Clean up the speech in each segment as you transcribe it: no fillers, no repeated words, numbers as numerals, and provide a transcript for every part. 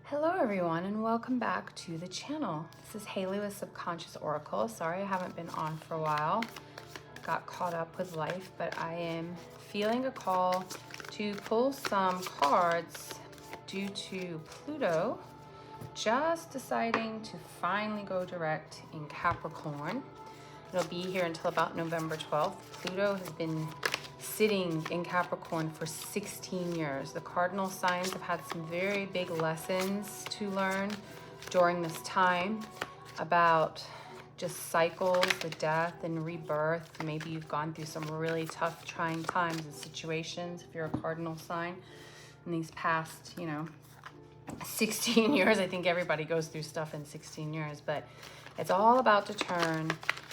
Hello everyone and welcome back to the channel. This is Haley with Subconscious Oracle. Sorry I haven't been on for a while. Got caught up with life, but I am feeling a call to pull some cards due to Pluto just deciding to finally go direct in Capricorn. It'll be here until about November 12th. Pluto has been sitting in Capricorn for 16 years. The cardinal signs have had some very big lessons to learn during this time about just cycles, the death and rebirth. Maybe you've gone through some really tough, trying times and situations if you're a cardinal sign in these past, 16 years. I think everybody goes through stuff in 16 years, but it's all about to turn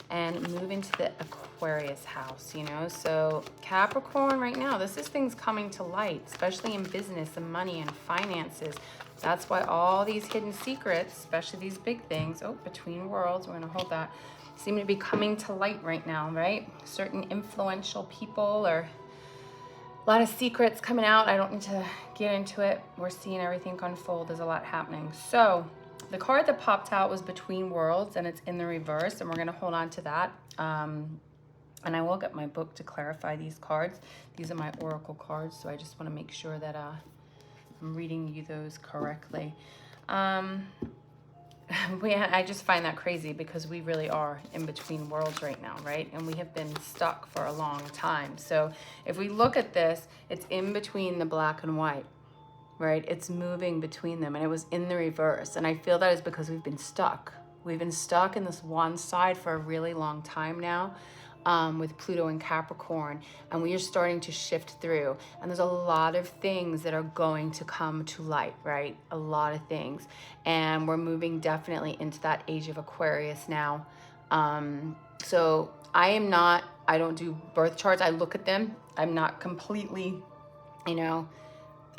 and move into the Aquarius house, So Capricorn right now, this is things coming to light, especially in business and money and finances. That's why all these hidden secrets, especially these big things, between worlds, we're gonna hold that, seem to be coming to light right now, right? Certain influential people or a lot of secrets coming out. I don't need to get into it. We're seeing everything unfold. There's a lot happening. So the card that popped out was Between Worlds, and it's in the reverse, and we're going to hold on to that. And I will get my book to clarify these cards. These are my oracle cards, so I just want to make sure that I'm reading you those correctly. I just find that crazy because we really are in between worlds right now, right? And we have been stuck for a long time. So if we look at this, it's in between the black and white, right? It's moving between them, and it was in the reverse. And I feel that is because we've been stuck. We've been stuck in this one side for a really long time now. With Pluto and Capricorn, and we are starting to shift through, and there's a lot of things that are going to come to light, right? A lot of things, and we're moving definitely into that age of Aquarius now. So I don't do birth charts. I look at them. I'm not completely, I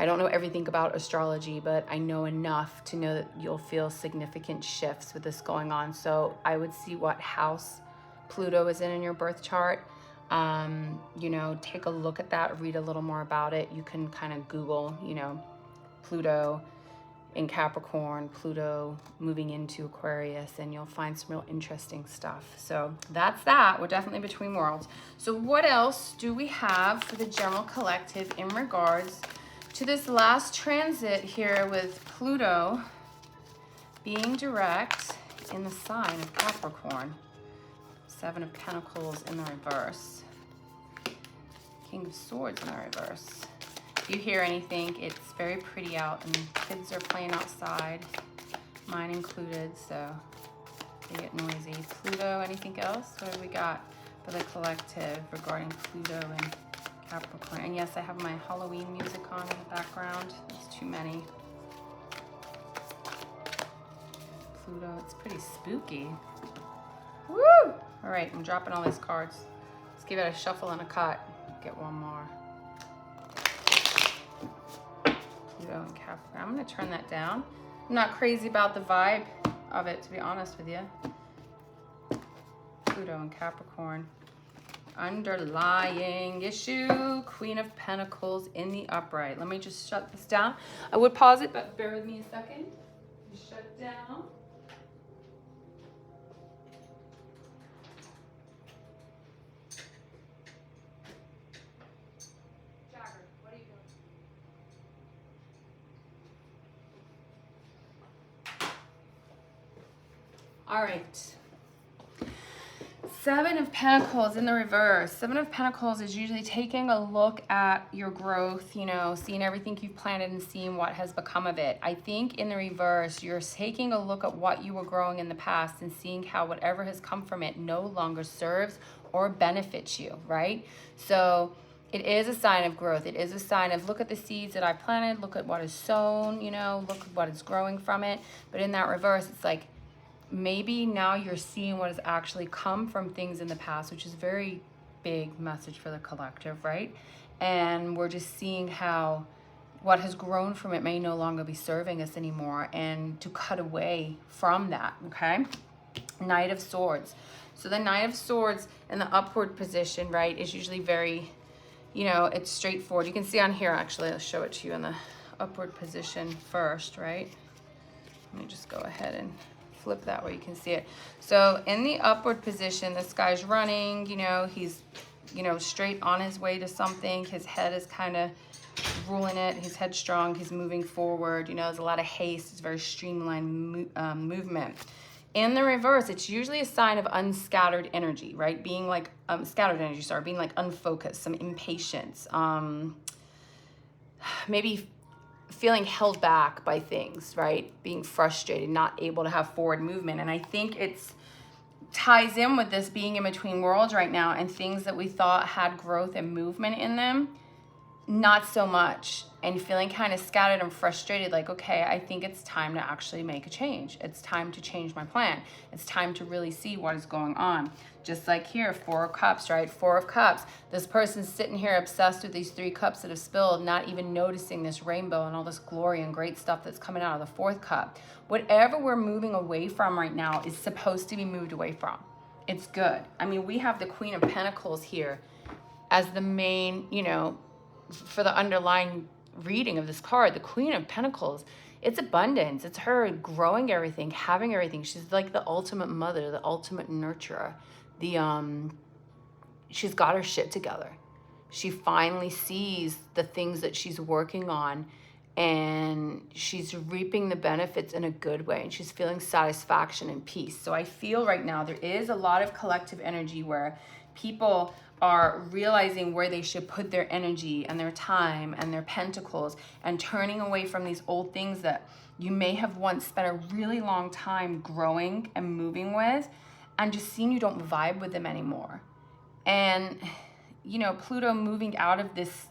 don't know everything about astrology, but I know enough to know that you'll feel significant shifts with this going on. So I would see what house Pluto is in your birth chart. Take a look at that, read a little more about it. You can kind of Google, Pluto in Capricorn, Pluto moving into Aquarius, and you'll find some real interesting stuff. So that's that. We're definitely between worlds. So what else do we have for the general collective in regards to this last transit here with Pluto being direct in the sign of Capricorn? Seven of Pentacles in the reverse. King of Swords in the reverse. If you hear anything, it's very pretty out and kids are playing outside, mine included, so they get noisy. Pluto, anything else? What have we got for the collective regarding Pluto and Capricorn? And yes, I have my Halloween music on in the background. There's too many. Pluto, it's pretty spooky. Woo! All right, I'm dropping all these cards. Let's give it a shuffle and a cut. Get one more. Pluto and Capricorn. I'm going to turn that down. I'm not crazy about the vibe of it, to be honest with you. Pluto and Capricorn. Underlying issue. Queen of Pentacles in the upright. Let me just shut this down. I would pause it, but bear with me a second. Shut it down. All right. Seven of Pentacles in the reverse. Seven of Pentacles is usually taking a look at your growth, seeing everything you've planted and seeing what has become of it. I think in the reverse, you're taking a look at what you were growing in the past and seeing how whatever has come from it no longer serves or benefits you, right? So it is a sign of growth. It is a sign of, look at the seeds that I planted, look at what is sown, look at what is growing from it. But in that reverse, it's like, maybe now you're seeing what has actually come from things in the past, which is a very big message for the collective, right? And we're just seeing how what has grown from it may no longer be serving us anymore, and to cut away from that, okay? Knight of Swords. So the Knight of Swords in the upward position, right, is usually very, it's straightforward. You can see on here, actually, I'll show it to you in the upward position first, right? Let me just go ahead and flip that where you can see it. So in the upward position, this guy's running, you know, he's, you know, straight on his way to something. His head is kind of ruling it. He's headstrong. He's moving forward. You know, there's a lot of haste. It's very streamlined movement. In the reverse, it's usually a sign of unscattered energy, right? Being like, scattered energy, sorry, being like unfocused, some impatience, maybe feeling held back by things, right? Being frustrated, not able to have forward movement. And I think it's ties in with this being in between worlds right now, and things that we thought had growth and movement in them, not so much, and feeling kind of scattered and frustrated, like, okay, I think it's time to actually make a change. It's time to change my plan. It's time to really see what is going on. Just like here, 4 of Cups, right? 4 of Cups. This person's sitting here obsessed with these 3 cups that have spilled, not even noticing this rainbow and all this glory and great stuff that's coming out of the 4th cup. Whatever we're moving away from right now is supposed to be moved away from. It's good. I mean, we have the Queen of Pentacles here as the main, you know, for the underlying reading of this card. The Queen of Pentacles, it's abundance. It's her growing everything, having everything. She's like the ultimate mother, the ultimate nurturer. She's got her shit together. She finally sees the things that she's working on, and she's reaping the benefits in a good way, and she's feeling satisfaction and peace. So I feel right now there is a lot of collective energy where people are realizing where they should put their energy and their time and their pentacles, and turning away from these old things that you may have once spent a really long time growing and moving with, and just seeing you don't vibe with them anymore. And, you know, Pluto moving out of this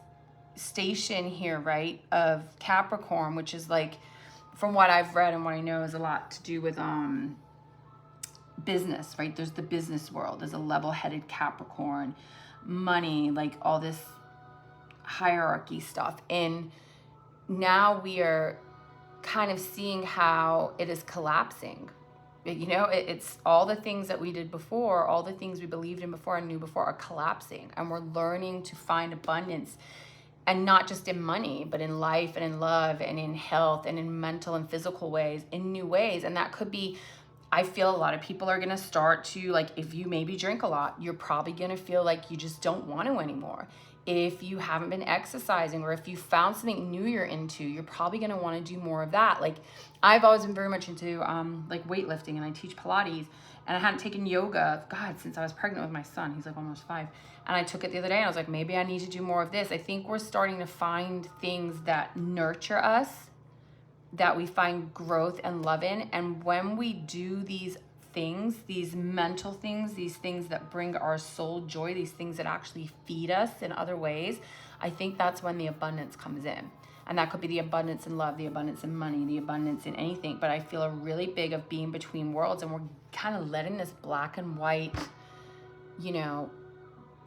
station here, right, of Capricorn, which is like, from what I've read and what I know, is a lot to do with business, right? There's the business world. There's a level-headed Capricorn, money, like all this hierarchy stuff. And now we are kind of seeing how it is collapsing. You know, it's all the things that we did before, all the things we believed in before and knew before are collapsing. And we're learning to find abundance, and not just in money, but in life and in love and in health and in mental and physical ways, in new ways. And that could be, I feel a lot of people are going to start to, like, if you maybe drink a lot, you're probably going to feel like you just don't want to anymore. If you haven't been exercising, or if you found something new you're into, you're probably going to want to do more of that. Like, I've always been very much into like weightlifting, and I teach Pilates, and I hadn't taken yoga, God, since I was pregnant with my son. He's like almost 5. And I took it the other day, and I was like, maybe I need to do more of this. I think we're starting to find things that nurture us, that we find growth and love in. And when we do these things, these mental things, these things that bring our soul joy, these things that actually feed us in other ways, I think that's when the abundance comes in. And that could be the abundance in love, the abundance in money, the abundance in anything. But I feel a really big of being between worlds, and we're kind of letting this black and white, you know,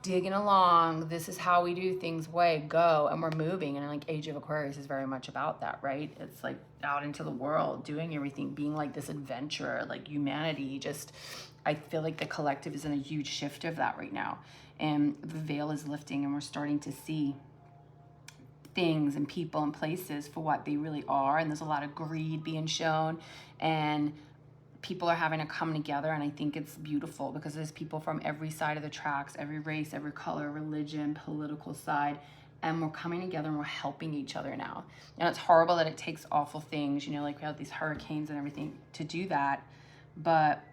digging along, this is how we do things way go, and we're moving. And like Age of Aquarius is very much about that, right? It's like out into the world, doing everything, being like this adventurer, like humanity. Just, I feel like the collective is in a huge shift of that right now, and the veil is lifting, and we're starting to see things and people and places for what they really are. And there's a lot of greed being shown, and people are having to come together. And I think it's beautiful, because there's people from every side of the tracks, every race, every color, religion, political side, and we're coming together and we're helping each other now. And it's horrible that it takes awful things, you know, like we have these hurricanes and everything to do that, but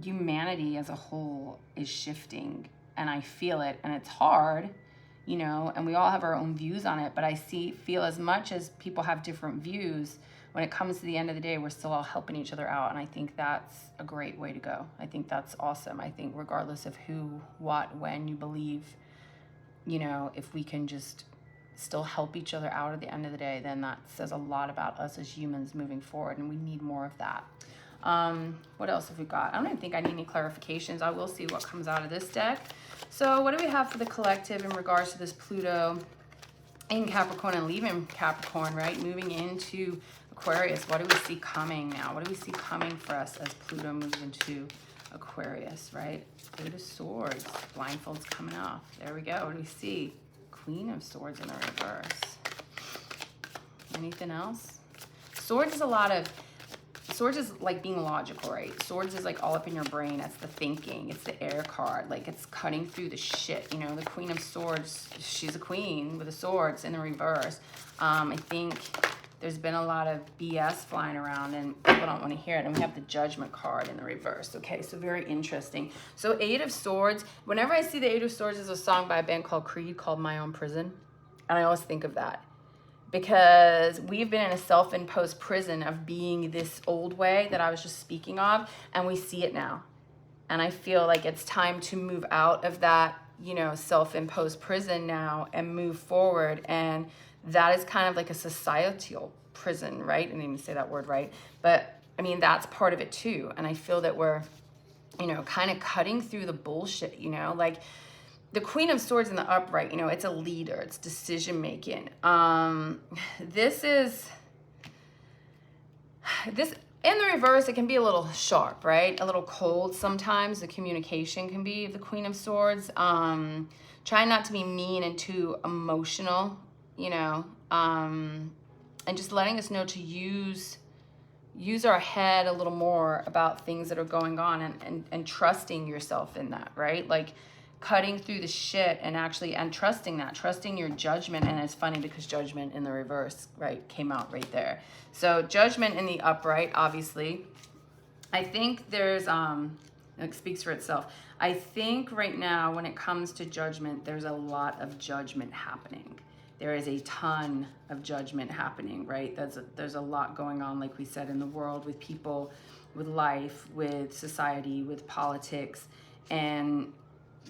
humanity as a whole is shifting, and I feel it, and it's hard, you know, and we all have our own views on it, but I feel as much as people have different views, when it comes to the end of the day, we're still all helping each other out. And I think that's a great way to go. I think that's awesome. I think regardless of who, what, when you believe, you know, if we can just still help each other out at the end of the day, then that says a lot about us as humans moving forward, and we need more of that. What else have we got? I don't even think I need any clarifications. I will see what comes out of this deck. So what do we have for the collective in regards to this Pluto in Capricorn and leaving Capricorn, right? Moving into Aquarius. What do we see coming now? What do we see coming for us as Pluto moves into Aquarius, right? 8 of Swords. Blindfold's coming off. There we go. What do we see? Queen of Swords in the reverse. Anything else? Swords is a lot of Swords is like being logical, right? Swords is like all up in your brain. That's the thinking. It's the air card. Like it's cutting through the shit. You know, the Queen of Swords, she's a queen with the swords in the reverse. I think there's been a lot of BS flying around and people don't want to hear it. And we have the Judgment card in the reverse. Okay, so very interesting. So Eight of Swords, whenever I see the Eight of Swords, there's a song by a band called Creed called My Own Prison. And I always think of that. Because we've been in a self-imposed prison of being this old way that I was just speaking of, and we see it now. And I feel like it's time to move out of that, you know, self-imposed prison now and move forward. And that is kind of like a societal prison, right? I didn't even say that word right. But I mean, that's part of it too. And I feel that we're, you know, kind of cutting through the bullshit, you know, like the Queen of Swords in the upright, you know, it's a leader, it's decision making. This in the reverse, it can be a little sharp, right? A little cold sometimes. The communication can be the Queen of Swords. Try not to be mean and too emotional, you know, and just letting us know to use our head a little more about things that are going on and trusting yourself in that, right? Like cutting through the shit and trusting your judgment. And it's funny because Judgment in the reverse, right, came out right there. So Judgment in the upright, obviously, I think there's, it speaks for itself. I think right now when it comes to judgment, there's a lot of judgment happening. There is a ton of judgment happening, right? There's a lot going on, like we said, in the world with people, with life, with society, with politics. And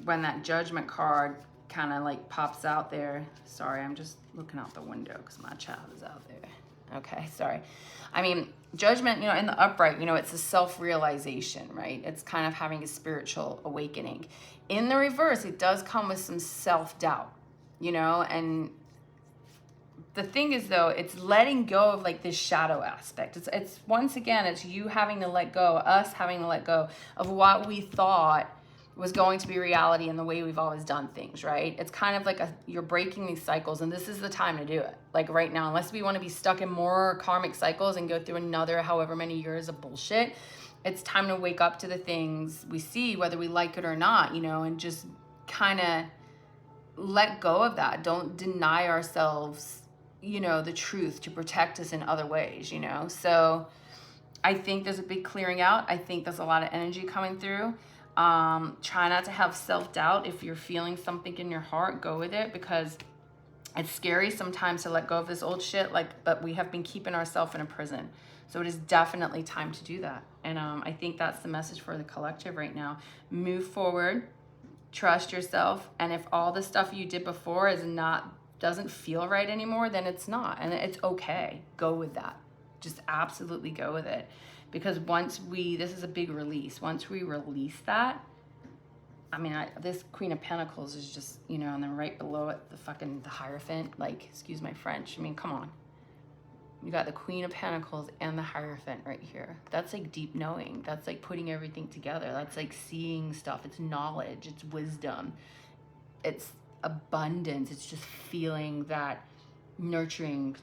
when that Judgment card kind of like pops out there, sorry, I'm just looking out the window because my child is out there. Okay, sorry. I mean, Judgment, you know, in the upright, you know, it's a self-realization, right? It's kind of having a spiritual awakening. In the reverse, it does come with some self-doubt, you know, and the thing is though, it's letting go of like this shadow aspect. It's once again, it's you having to let go, us having to let go of what we thought was going to be reality and the way we've always done things, right? It's kind of like you're breaking these cycles, and this is the time to do it. Like right now, unless we want to be stuck in more karmic cycles and go through another however many years of bullshit, it's time to wake up to the things we see, whether we like it or not, you know, and just kind of let go of that. Don't deny ourselves, you know, the truth to protect us in other ways, you know? So I think there's a big clearing out. I think there's a lot of energy coming through. Try not to have self-doubt. If you're feeling something in your heart, go with it, because it's scary sometimes to let go of this old shit, but we have been keeping ourselves in a prison. So it is definitely time to do that. And I think that's the message for the collective right now. Move forward, trust yourself. And if all the stuff you did before doesn't feel right anymore, then it's not. And it's okay. Go with that. Just absolutely go with it. Because this is a big release. Once we release that, I mean, this Queen of Pentacles is just, you know, and then right below it, the Hierophant, like, excuse my French. I mean, come on. You got the Queen of Pentacles and the Hierophant right here. That's like deep knowing. That's like putting everything together. That's like seeing stuff. It's knowledge. It's wisdom. It's abundance. It's just feeling that nurturing,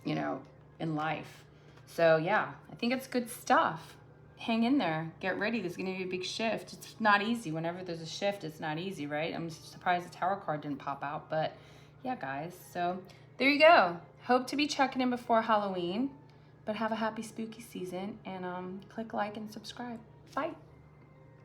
you know, in life. So yeah, I think it's good stuff. Hang in there. Get ready. There's going to be a big shift. It's not easy. Whenever there's a shift, it's not easy, right? I'm surprised the Tower card didn't pop out. But yeah, guys. So there you go. Hope to be checking in before Halloween. But have a happy spooky season. And click like and subscribe. Bye.